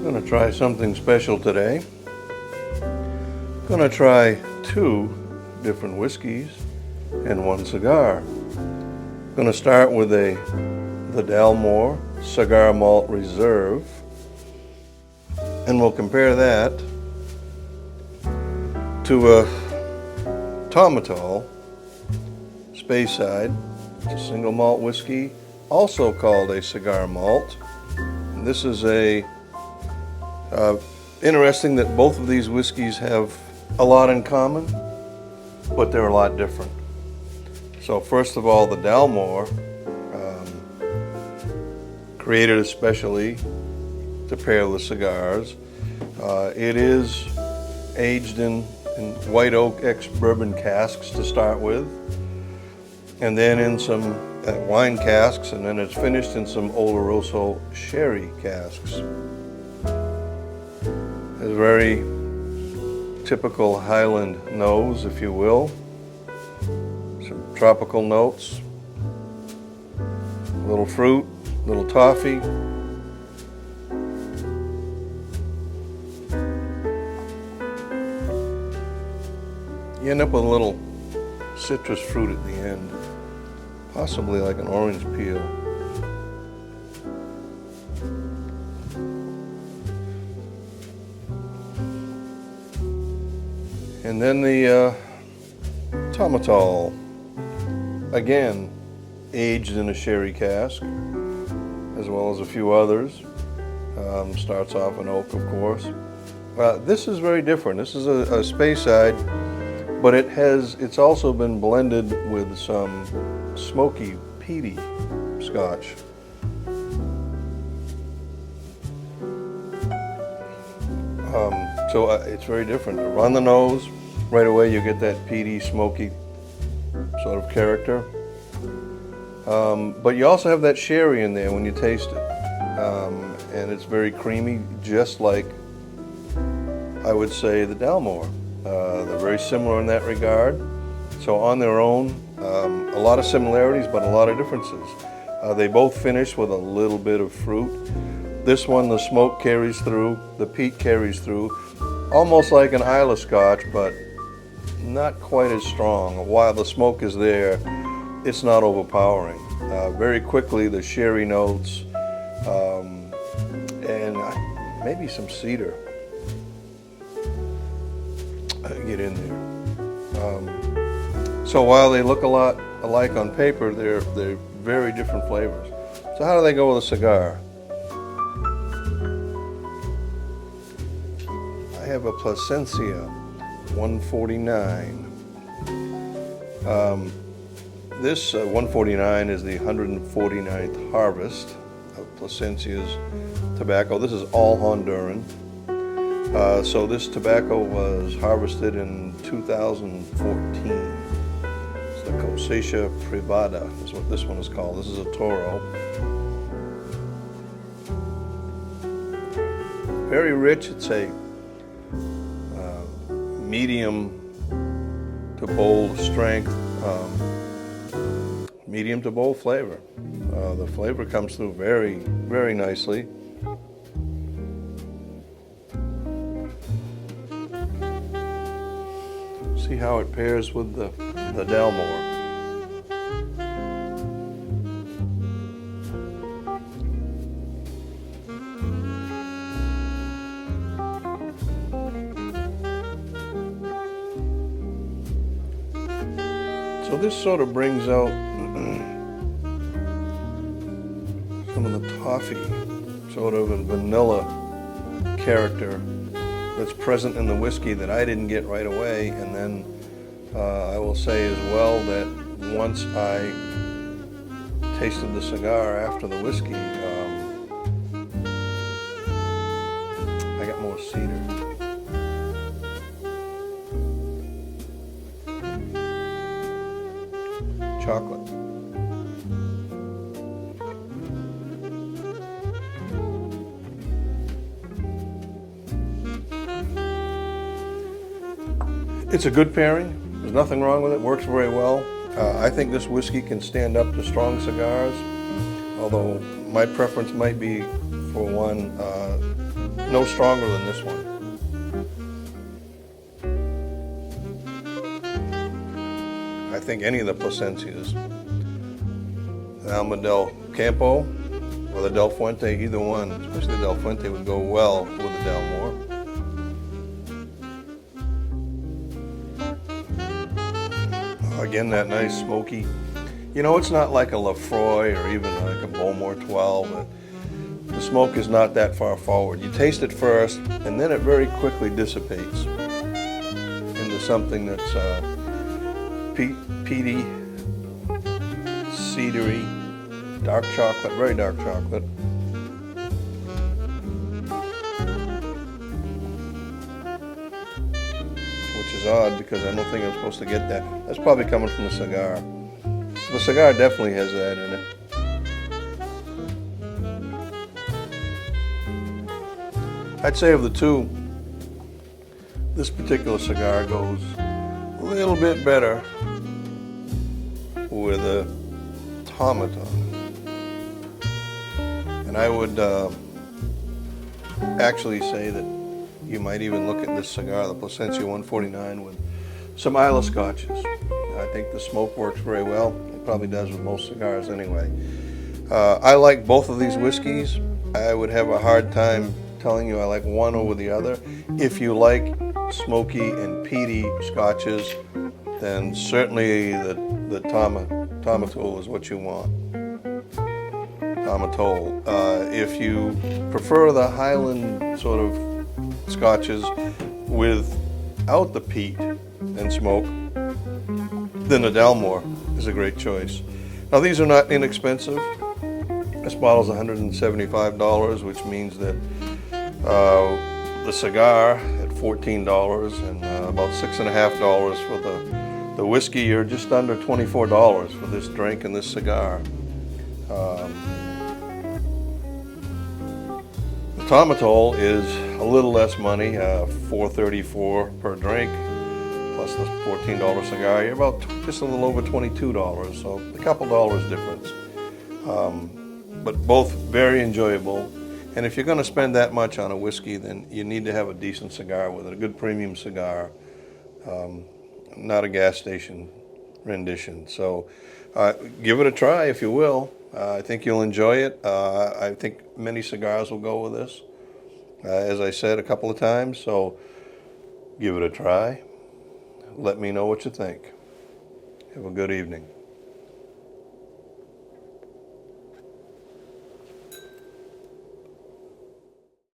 I'm going to try something special today. Going to try 2 different whiskeys and 1 cigar. Going to start with the Dalmore Cigar Malt Reserve, and we'll compare that to a Tomatol Speyside. It's a single malt whiskey, also called a cigar malt. And this is interesting that both of these whiskeys have a lot in common, but they're a lot different. So first of all, the Dalmore, created especially to pair with cigars. It is aged in white oak ex-bourbon casks to start with, and then in some wine casks, and then it's finished in some Oloroso sherry casks. It's a very typical Highland nose, if you will. Some tropical notes, a little fruit, a little toffee. You end up with a little citrus fruit at the end, possibly like an orange peel. And then the Tomatol, again aged in a sherry cask, as well as a few others. Starts off in oak, of course. This is very different. This is a Speyside, but it's also been blended with some smoky, peaty Scotch. So it's very different. On the nose, right away you get that peaty, smoky sort of character. But you also have that sherry in there when you taste it. And it's very creamy, just like, I would say, the Dalmore. They're very similar in that regard. So on their own, a lot of similarities, but a lot of differences. They both finish with a little bit of fruit. This one, the smoke carries through, the peat carries through, almost like an Islay Scotch, but not quite as strong. While the smoke is there, it's not overpowering. Very quickly, the sherry notes, and maybe some cedar get in there. So while they look a lot alike on paper, they're very different flavors. So how do they go with a cigar? I have a Plasencia 149. This 149 is the 149th harvest of Plasencia's tobacco. This is all Honduran. So this tobacco was harvested in 2014. It's the Cosecha Privada is what this one is called. This is a Toro. Very rich. It's a medium to bold strength, medium to bold flavor. The flavor comes through very, very nicely. See how it pairs with the Dalmore. So this sort of brings out some of the toffee, sort of a vanilla character that's present in the whiskey that I didn't get right away. And then I will say as well that once I tasted the cigar after the whiskey, I got more cedar. Chocolate. It's a good pairing. There's nothing wrong with it. Works very well. I think this whiskey can stand up to strong cigars, although my preference might be for one no stronger than this one. I think any of the Plasencias, the Alma del Campo or the Del Fuente, either one, especially the Del Fuente, would go well with the Dalmore. Again, that nice smoky, you know, it's not like a Lafroy or even like a Bowmore 12. The smoke is not that far forward. You taste it first, and then it very quickly dissipates into something that's peaty, cedary, dark chocolate, very dark chocolate. Which is odd because I don't think I'm supposed to get that. That's probably coming from the cigar. The cigar definitely has that in it. I'd say of the two, this particular cigar goes a little bit better with a Tomato. And I would actually say that you might even look at this cigar, the Plasencia 149, with some Isla Scotches. I think the smoke works very well. It probably does with most cigars anyway. I like both of these whiskeys. I would have a hard time telling you I like one over the other. If you like smoky and peaty Scotches, then certainly the Tomato is what you want. Tomato. If you prefer the Highland sort of Scotches without the peat and smoke, then the Dalmore is a great choice. Now these are not inexpensive. This bottle's $175, which means that the cigar at $14 and about $6.50 for the whiskey, you're just under $24 for this drink and this cigar. The Tomato is a little less money, $4.34 per drink, plus the $14 cigar. You're about just a little over $22, so a couple dollars difference. But both very enjoyable. And if you're going to spend that much on a whiskey, then you need to have a decent cigar with it, a good premium cigar, not a gas station rendition. So give it a try if you will. I think you'll enjoy it. I think many cigars will go with this, as I said a couple of times. So give it a try. Let me know what you think. Have a good evening.